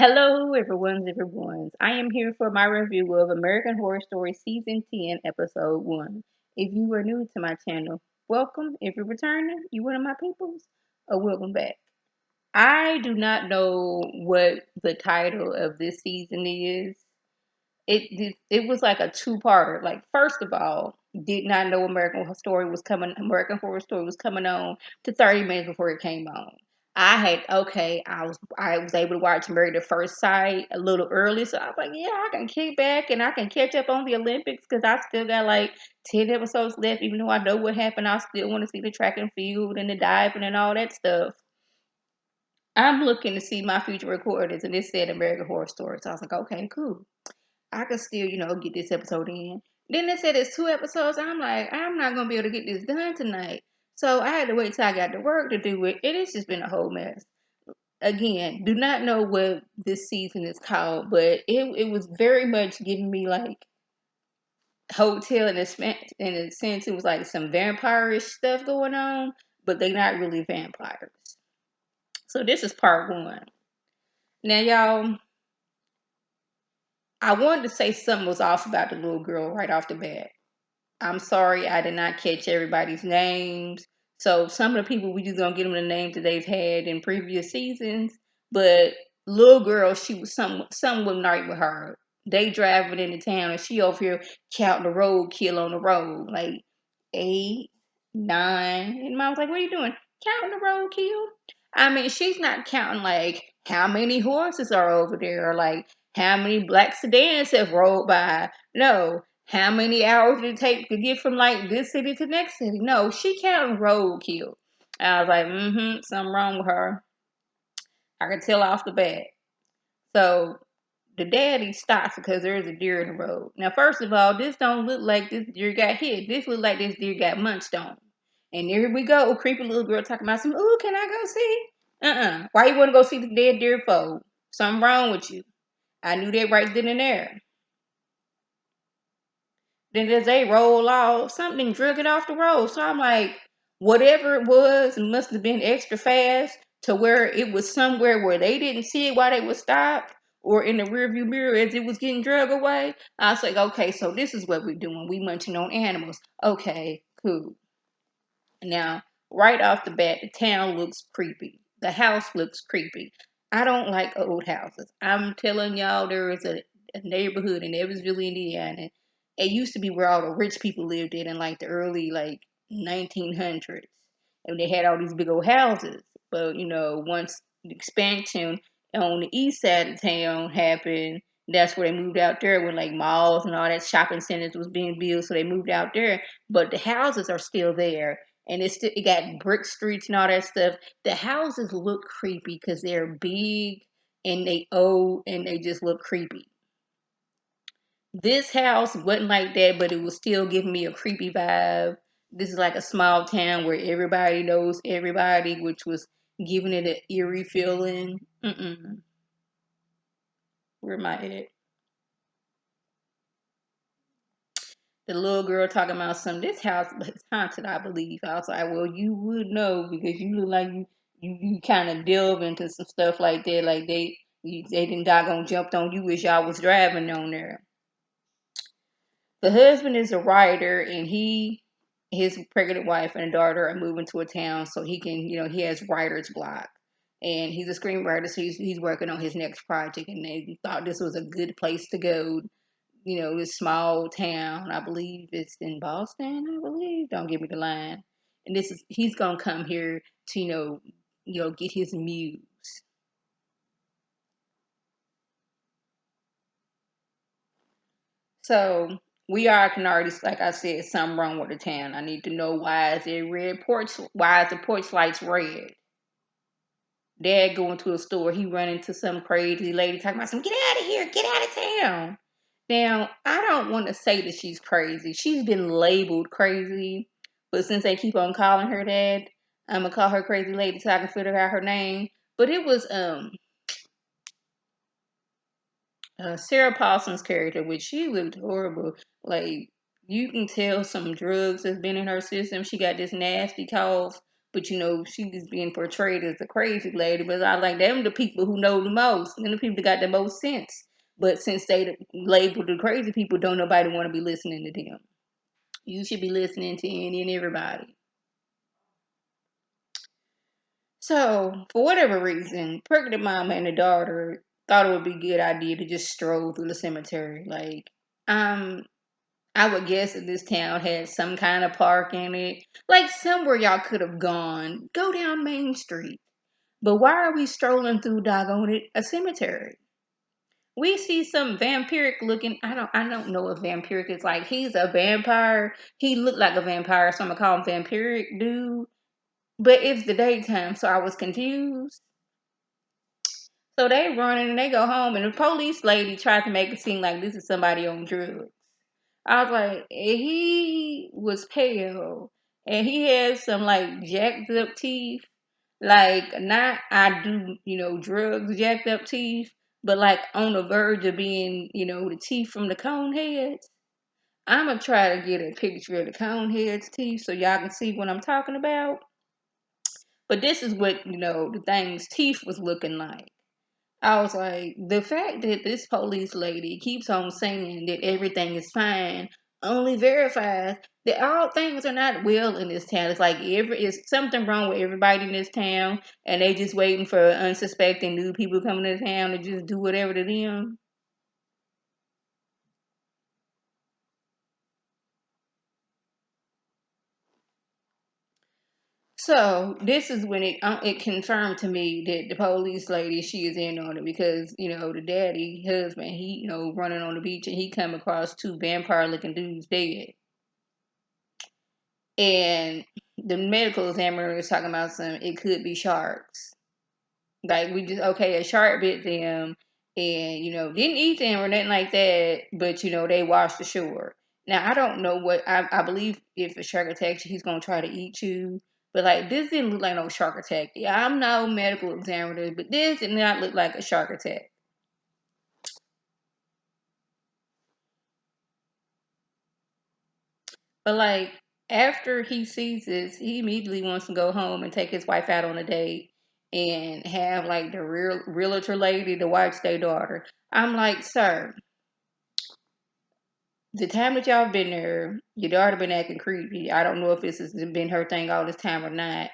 Hello, everyone's. I am here for my review of American Horror Story Season 10, Episode 1. If you are new to my channel, welcome. If you're returning, you one of my peoples, welcome back. I do not know what the title of this season is. It was like a two-parter. Like, first of all, did not know American Horror Story was coming on to 30 minutes before it came on. I was able to watch Married at First Sight a little early, so I was like, yeah, I can kick back and I can catch up on the Olympics because I still got like 10 episodes left. Even though I know what happened, I still want to see the track and field and the diving and all that stuff. I'm looking to see my future recordings, and it said American Horror Story, so I was like, okay, cool. I could still, get this episode in. Then they said it's 2 episodes. I'm like, I'm not gonna be able to get this done tonight. So I had to wait till I got to work to do it. And it's just been a whole mess. Again, do not know what this season is called, but it was very much giving me like hotel in a sense it was like some vampire-ish stuff going on, but they're not really vampires. So this is part one. Now y'all, I wanted to say something was off about the little girl right off the bat. I'm sorry, I did not catch everybody's names. So some of the people we just gonna get them the names that they've had in previous seasons. But little girl, she was some would night with her. They driving into town and she over here counting the roadkill on the road, like 8, 9. And mom was like, "What are you doing? Counting the roadkill?" I mean, she's not counting like how many horses are over there or like how many black sedans have rolled by. No, how many hours did it take to get from like this city to next city? No, she counting roadkill. I was like, something wrong with her. I could tell off the bat. So the daddy stops because there's a deer in the road. Now, first of all, this don't look like this deer got hit. This look like this deer got munched on. And here we go, creepy little girl talking about some, ooh, can I go see? Why you want to go see the dead deer for? Something wrong with you. I knew that right then and there. Then as they roll off, something drug it off the road. So I'm like, whatever it was, it must have been extra fast to where it was somewhere where they didn't see it while they was stopped or in the rearview mirror as it was getting drug away. I was like, okay, so this is what we're doing. We munching on animals. Okay, cool. Now, right off the bat, the town looks creepy. The house looks creepy. I don't like old houses. I'm telling y'all, there is a neighborhood in Evansville, Indiana. It used to be where all the rich people lived in like the early like 1900s, and they had all these big old houses. But once the expansion on the east side of town happened, that's where they moved out there when like malls and all that shopping centers was being built. So they moved out there, but the houses are still there and it got brick streets and all that stuff. The houses look creepy because they're big and they old and they just look creepy. This house wasn't like that, but it was still giving me a creepy vibe. This is like a small town where everybody knows everybody, which was giving it an eerie feeling. Where am I at? The little girl talking about some. This house is haunted, I believe. I was like, well, you would know because you look like you kind of delve into some stuff like that. Like they didn't doggone jumped on you as y'all was driving on there. The husband is a writer, and his pregnant wife and a daughter are moving to a town so he can, he has writer's block. And he's a screenwriter, so he's working on his next project, and they thought this was a good place to go. This small town. I believe it's in Boston. I believe. Don't give me the line. And he's gonna come here to get his muse. So I can already, like I said, something wrong with the town. I need to know why is it red porch? Why is the porch lights red? Dad going to a store, he run into some crazy lady talking about some, get out of here, get out of town. Now, I don't want to say that she's crazy. She's been labeled crazy, but since they keep on calling her that, I'm gonna call her crazy lady so I can figure out her name. But it was Sarah Paulson's character, which she looked horrible. Like you can tell some drugs has been in her system. She got this nasty cough. But she was being portrayed as a crazy lady. But I like them the people who know the most, and the people that got the most sense. But since they labeled the crazy people, don't nobody want to be listening to them. You should be listening to any and everybody. So, for whatever reason, pregnant mama and the daughter thought it would be a good idea to just stroll through the cemetery. Um, I would guess that this town had some kind of park in it, like somewhere y'all could have gone. Go down Main Street. But why are we strolling through doggone it a cemetery? We see some vampiric looking. I don't know if vampiric is like he's a vampire. He looked like a vampire, so I'm gonna call him vampiric dude. But it's the daytime, so I was confused. So they running and they go home, and the police lady tried to make it seem like this is somebody on drugs. I was like, he was pale, and he had some like jacked up teeth, like not I do drugs jacked up teeth, but like on the verge of being the teeth from the cone heads. I'm gonna try to get a picture of the cone heads teeth so y'all can see what I'm talking about. But this is what the thing's teeth was looking like. I was like, the fact that this police lady keeps on saying that everything is fine only verifies that all things are not well in this town. It's like it's something wrong with everybody in this town, and they just waiting for unsuspecting new people coming to town to just do whatever to them. So this is when it confirmed to me that the police lady she is in on it because the daddy husband he running on the beach and he come across two vampire looking dudes dead. And the medical examiner was talking about some it could be sharks. Like we just okay, a shark bit them and didn't eat them or nothing like that, but they washed ashore. Now I don't know what I believe if a shark attacks you, he's gonna try to eat you. But like this didn't look like no shark attack. Yeah, I'm no medical examiner, but this did not look like a shark attack. But like after he sees this, he immediately wants to go home and take his wife out on a date and have like the real realtor lady to watch their daughter. I'm like, sir, the time that y'all been there, your daughter been acting creepy. I don't know if this has been her thing all this time or not.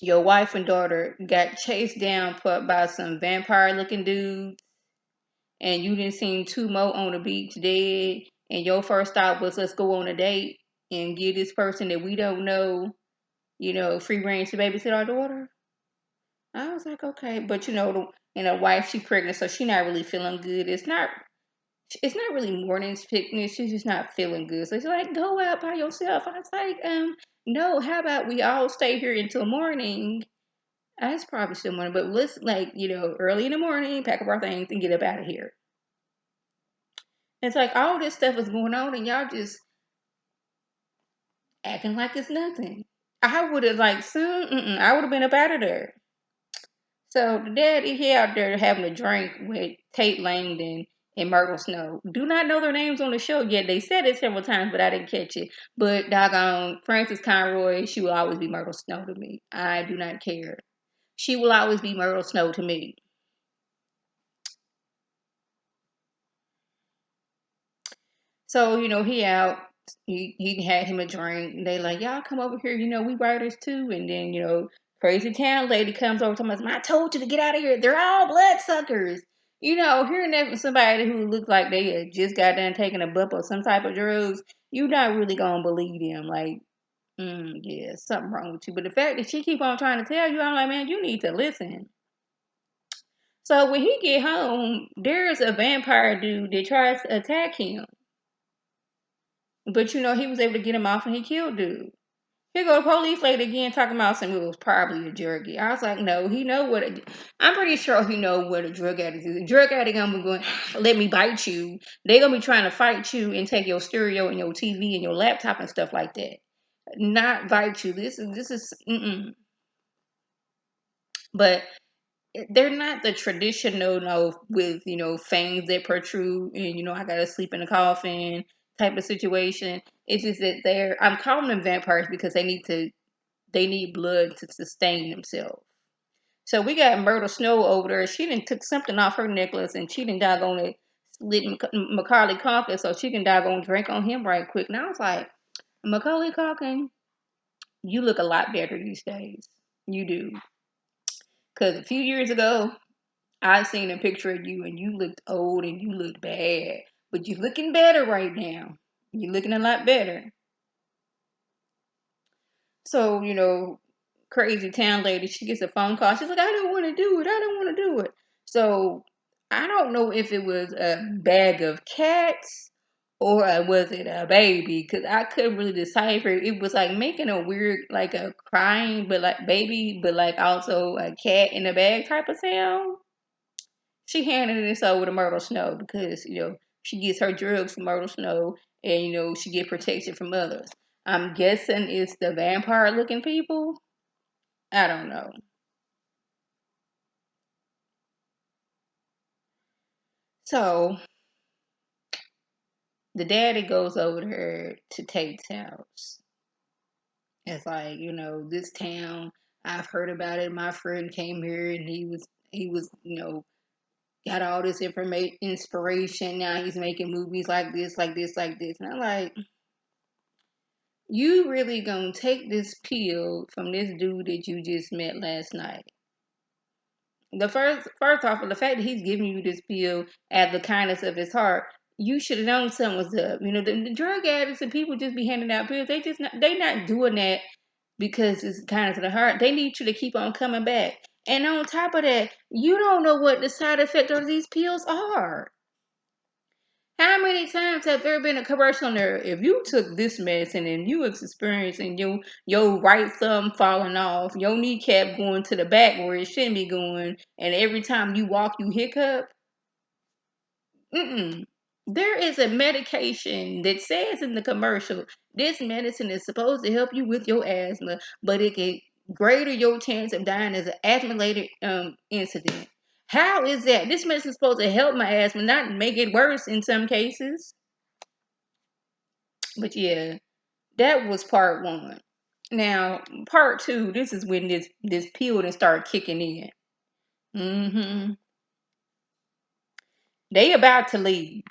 Your wife and daughter got chased down by some vampire looking dudes, and you didn't see two more on the beach dead. And your first thought was, let's go on a date and give this person that we don't know free range to babysit our daughter. I was like, okay, but the wife she pregnant, so she not really feeling good. It's not really morning sickness. She's just not feeling good. So she's like, go out by yourself. I was like, no. How about we all stay here until morning? That's probably still morning, but let's like early in the morning, pack up our things and get up out of here. It's like all this stuff is going on, and y'all just acting like it's nothing. I would have like soon. I would have been up out of there. So the daddy he out there having a drink with Tate Langdon and Myrtle Snow. Do not know their names on the show yet. They said it several times, but I didn't catch it. But doggone Frances Conroy, she will always be Myrtle Snow to me. I do not care. She will always be Myrtle Snow to me. So, he out. He had him a drink. They like, y'all come over here. We writers too. And then, crazy town lady comes over to me. I told you to get out of here. They're all bloodsuckers. Hearing that from somebody who looks like they had just got done taking a bump of some type of drugs, you're not really going to believe them. Like, yeah, something wrong with you. But the fact that she keep on trying to tell you, I'm like, man, you need to listen. So when he get home, there's a vampire dude that tries to attack him. But he was able to get him off and he killed dude. Here go the police lady again talking about something it was probably a druggie. I was like, no, he know what I'm pretty sure he know what a drug addict is. A drug addict gonna be going, let me bite you. They gonna be trying to fight you and take your stereo and your TV and your laptop and stuff like that. Not bite you. This is but they're not the traditional with fangs that protrude and I gotta sleep in a coffin type of situation. It's just that I'm calling them vampires because they need to They need blood to sustain themselves. So we got Myrtle Snow over there. She done took something off her necklace and she done doggone it slit Macaulay Culkin so she can doggone drink on him right quick. And I was like, Macaulay Culkin, you look a lot better these days. You do. Because a few years ago, I seen a picture of you and you looked old and you looked bad. But you're looking better right now. You're looking a lot better. So, crazy town lady, she gets a phone call. She's like, I don't want to do it. I don't want to do it. So I don't know if it was a bag of cats or was it a baby because I couldn't really decipher. It was like making a weird, like a crying, but like baby, but like also a cat in a bag type of sound. She handed this over to Myrtle Snow because, she gets her drugs from Myrtle Snow and, she get protection from others. I'm guessing it's the vampire looking people. I don't know. So the daddy goes over there to Tate's house. It's like, this town, I've heard about it. My friend came here and he was, got all this information, inspiration. Now he's making movies like this, like this, like this. And I'm like, you really gonna take this pill from this dude that you just met last night? The first off, of the fact that he's giving you this pill at the kindness of his heart, you should have known something was up. The drug addicts and people just be handing out pills. They not doing that because it's kindness of the heart. They need you to keep on coming back. And on top of that, you don't know what the side effect of these pills are. How many times have there been a commercial on there? If you took this medicine and you was experiencing your right thumb falling off, your kneecap going to the back where it shouldn't be going, and every time you walk you hiccup. Mm-mm. There is a medication that says in the commercial, this medicine is supposed to help you with your asthma, but it can greater your chance of dying as an asthma-related incident. How is that? This medicine is supposed to help my asthma, not make it worse in some cases. But yeah, that was part one. Now, part two, this is when this pill done start kicking in. hmm They about to leave.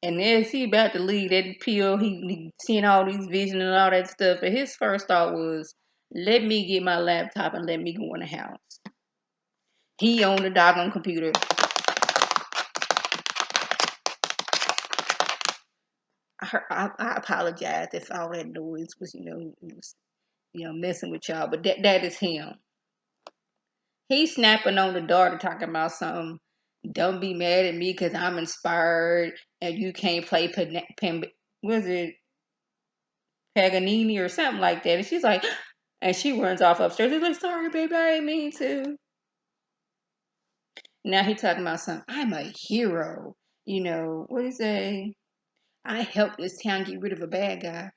And as he about to leave that pill, he seeing all these visions and all that stuff. And his first thought was, let me get my laptop and let me go in the house. He on the doggone computer. I apologize if all that noise was, messing with y'all. But that is him. He's snapping on the daughter, talking about something. Don't be mad at me because I'm inspired and you can't play was it Paganini or something like that. And she's like, and she runs off upstairs. She's like, sorry, baby, I didn't mean to. Now he talking about something. I'm a hero. What do you say? I helped this town get rid of a bad guy.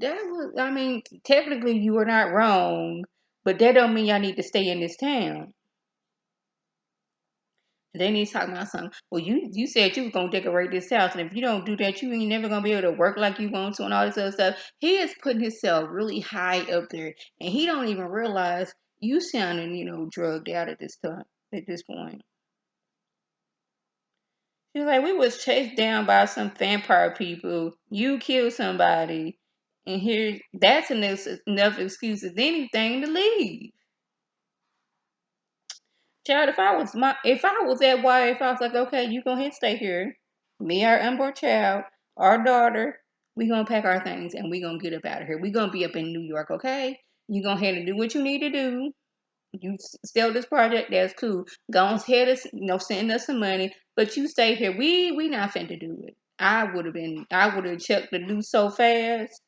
That was, I mean, technically you were not wrong, but that don't mean y'all need to stay in this town. Then he's talking about something. Well, you said you was gonna decorate this house, and if you don't do that, you ain't never gonna be able to work like you want to, and all this other stuff. He is putting himself really high up there, and he don't even realize you sounding, drugged out at this time. At this point, he's like, we was chased down by some vampire people. You killed somebody, and here that's enough excuse as anything to leave. Child, if I was that wife, I was like, okay, you go ahead and stay here. Me, our unborn child, our daughter, we gonna pack our things and we gonna get up out of here. We gonna be up in New York, okay? You go ahead and do what you need to do. You sell this project, that's cool. Go ahead and send us some money, but you stay here. We not finna do it. I would have checked the news so fast.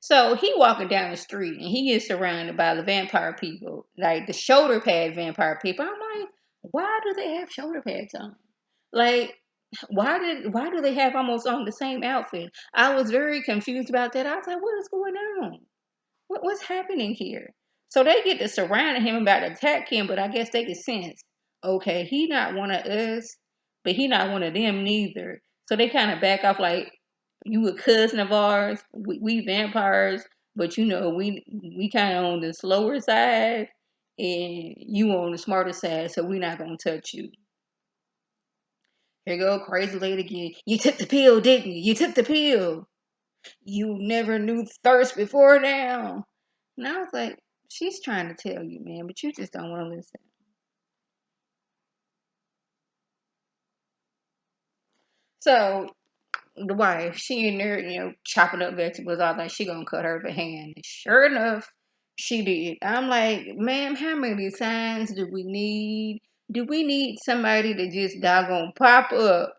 So he walking down the street and he gets surrounded by the vampire people, like the shoulder pad vampire people. I'm like, why do they have shoulder pads on? Like, why do they have almost on the same outfit? I was very confused about that. I was like, what is going on? What's happening here? So they get to surrounding him about to attack him, but I guess they can sense, okay, he not one of us, but he not one of them neither. So they kind of back off like, You a cousin of ours. We vampires, but we kind of on the slower side, and you on the smarter side, so we not gonna touch you. Here go crazy lady again. You took the pill, didn't you? You took the pill. You never knew thirst before now. And I was like, she's trying to tell you, man, but you just don't want to listen. So the wife, she in there, chopping up vegetables. I was like, she gonna cut her hand. And sure enough, she did. I'm like, ma'am, how many signs do we need? Do we need somebody to just doggone pop up?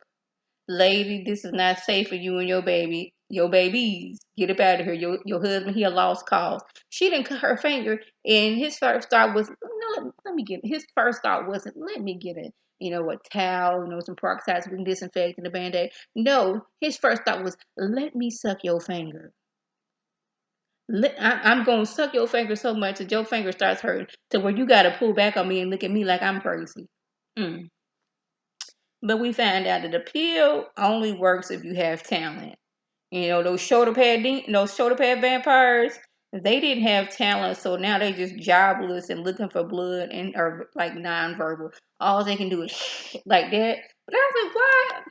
Lady, this is not safe for you and your baby. Your babies. Get up out of here. Your husband, he a lost cause. She didn't cut her finger, and his first thought was, no, let me get it. His first thought wasn't, let me get it. A towel, some peroxide so we can disinfect and a band-aid. No, his first thought was, let me suck your finger. I'm going to suck your finger so much that your finger starts hurting to where you got to pull back on me and look at me like I'm crazy. Mm. But we found out that the pill only works if you have talent. Those shoulder pad vampires, they didn't have talent, so now they just jobless and looking for blood and are like nonverbal. All they can do is like that. But I was like,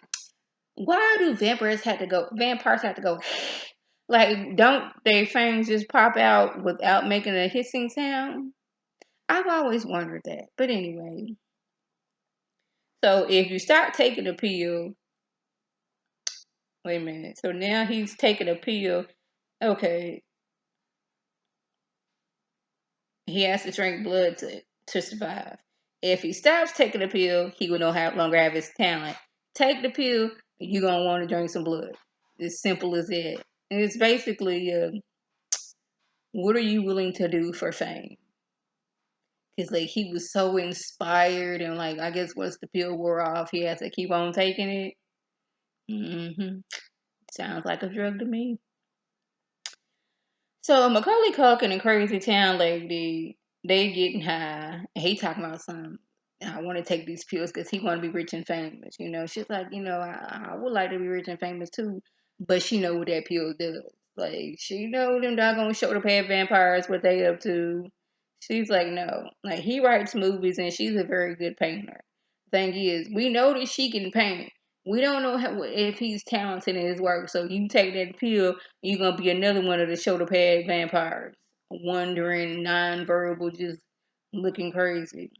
why do vampires have to go like don't their fangs just pop out without making a hissing sound? I've always wondered that. But anyway, so if you stop taking the pill, wait a minute. So now he's taking a pill. Okay, he has to drink blood to survive. If he stops taking the pill, he will no longer have his talent. Take the pill, you're gonna want to drink some blood. It's simple as that. And it's basically, what are you willing to do for fame? Because like he was so inspired, and like I guess once the pill wore off, he has to keep on taking it. Sounds like a drug to me. So Macaulay Culkin and Crazy Town Lady, they getting high. And he talking about something. I want to take these pills because he want to be rich and famous. She's like, I would like to be rich and famous too, but she know what that pill does. Like she know them doggone shoulder pad vampires what they up to. She's like, no. Like he writes movies and she's a very good painter. Thing is, we know that she can paint. We don't know if he's talented in his work. So you take that pill, you're gonna be another one of the shoulder pad vampires, wandering, non-verbal, just looking crazy.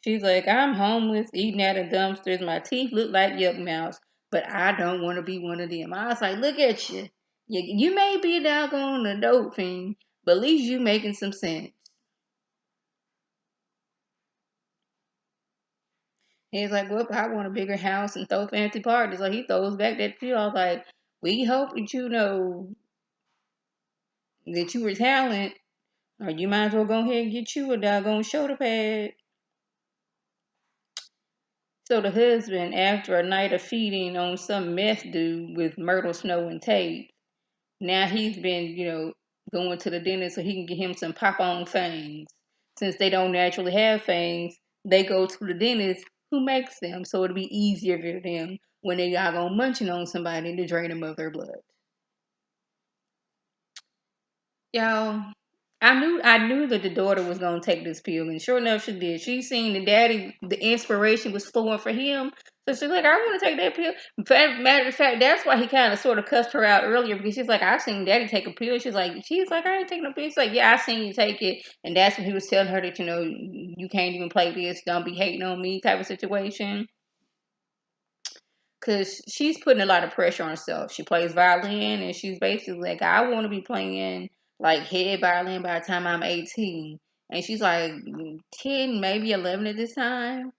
She's like, I'm homeless, eating out of dumpsters. My teeth look like Yuck Mouse, but I don't want to be one of them. I was like, look at you. You may be a doggone adult fiend, but at least you making some sense. He's like, well, I want a bigger house and throw fancy parties. Like he throws back that pill. I was like, we hope that you know that you were talent, or you might as well go ahead and get you a doggone shoulder pad. So the husband, after a night of feeding on some meth dude with Myrtle, Snow, and Tate, now he's been, going to the dentist so he can get him some pop-on fangs. Since they don't naturally have fangs, they go to the dentist who makes them, so it'll be easier for them when they are going munching on somebody to drain them of their blood. Y'all, I knew that the daughter was gonna take this pill, and sure enough, she did. She seen the daddy, the inspiration was flowing for him, so she's like, "I want to take that pill." Matter of fact, that's why he kind of sort of cussed her out earlier because she's like, "I seen daddy take a pill." She's like, "I ain't taking no pill." She's like, "Yeah, I seen you take it," and that's when he was telling her that you can't even play this, don't be hating on me type of situation. Cause she's putting a lot of pressure on herself. She plays violin, and she's basically like, I want to be playing like head violin by the time I'm 18. And she's like 10, maybe 11 at this time.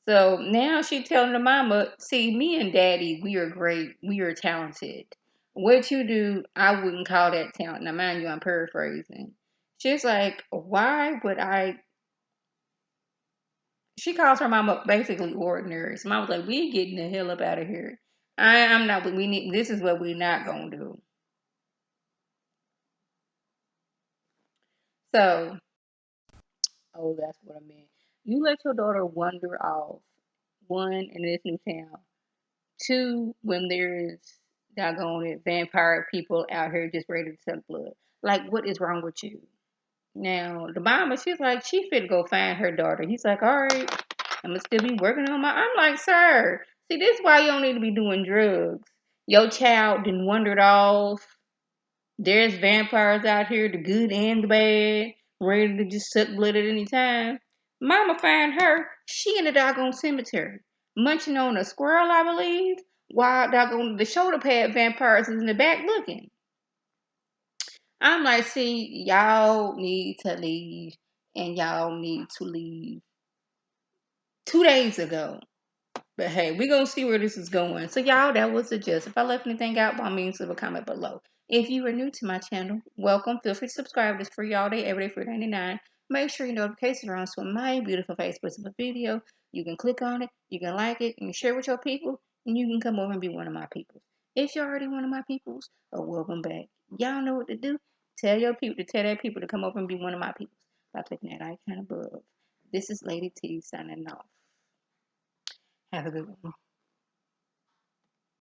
So now she's telling the mama, see, me and daddy, we are great. We are talented. What you do, I wouldn't call that talent. Now, mind you, I'm paraphrasing. She's like, why would I she calls her mama basically ordinary. So mom was like, "We getting the hell up out of here. I'm not. We need. This is what we're not gonna do." So, oh, that's what I meant. You let your daughter wander off, one in this new town. Two, when there's doggone it vampire people out here just ready to suck blood. Like, what is wrong with you? Now, the mama, she's like, she fit to go find her daughter. He's like, all right, I'm gonna still be working on my. I'm like, sir, see, this is why you don't need to be doing drugs. Your child done wandered off. There's vampires out here, the good and the bad, ready to just suck blood at any time. Mama find her, she in the doggone cemetery, munching on a squirrel, I believe, while doggone the shoulder pad vampires is in the back looking. I'm like, see, y'all need to leave, and y'all need to leave 2 days ago. But hey, we're gonna see where this is going. So y'all, that was the gist. If I left anything out, by all means leave a comment below. If you are new to my channel, welcome. Feel free to subscribe. It's free all day, every day, for $3.99. Make sure your notifications are on so when my beautiful face puts up a video, you can click on it, you can like it, you can share with your people, and you can come over and be one of my people. If you're already one of my peoples, welcome back. Y'all know what to do. Tell your people to tell their people to come over and be one of my peoples by clicking that icon above. This is Lady T signing off. Have a good one.